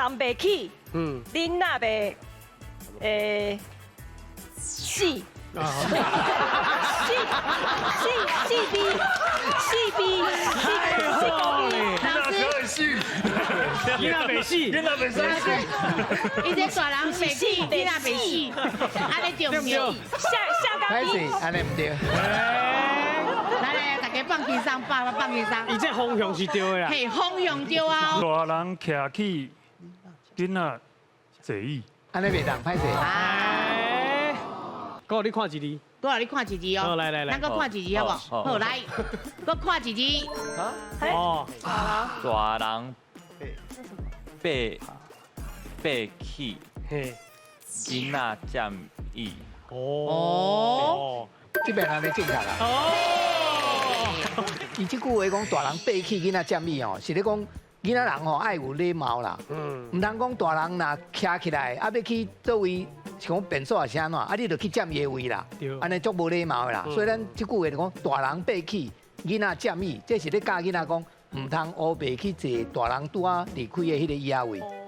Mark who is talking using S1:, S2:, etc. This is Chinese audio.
S1: 人袂起，囡仔袂死。
S2: 囡仔袂死，囡仔袂死，
S3: 伊这大人袂起，囡仔袂死，安尼对唔对？
S1: 下
S4: 歹
S1: 岗
S4: 势，安尼唔对。
S3: 来，大家放轻松，放轻松。
S2: 伊这方向是对的啦。
S3: 嘿，方向对啊。
S5: 大人徛起，囡仔坐椅。
S4: 安尼袂当，歹势。
S2: 哎，哥，你看一字。
S3: 多少你看一字哦。
S2: 好，来，
S3: 咱搁看一字好不？好，来，搁看一字。
S2: 哦，
S6: 大人爬起，
S2: 嘿，
S6: 囡仔占椅。
S3: 哦。
S4: 这边安尼正确啦。
S2: 哦，
S4: 伊即句话讲大人爬起，囡仔占伊哦，是咧讲囡仔人吼爱有礼貌啦。唔通讲大人若徛起来，啊要去倒位，像讲便所也是安怎，啊你就去占伊的位啦，安尼足无礼貌的啦。所以咱即句话就讲大人爬起，囡仔占伊，这是咧教囡仔讲唔通乌白去坐大人拄啊离开的迄个椅仔位。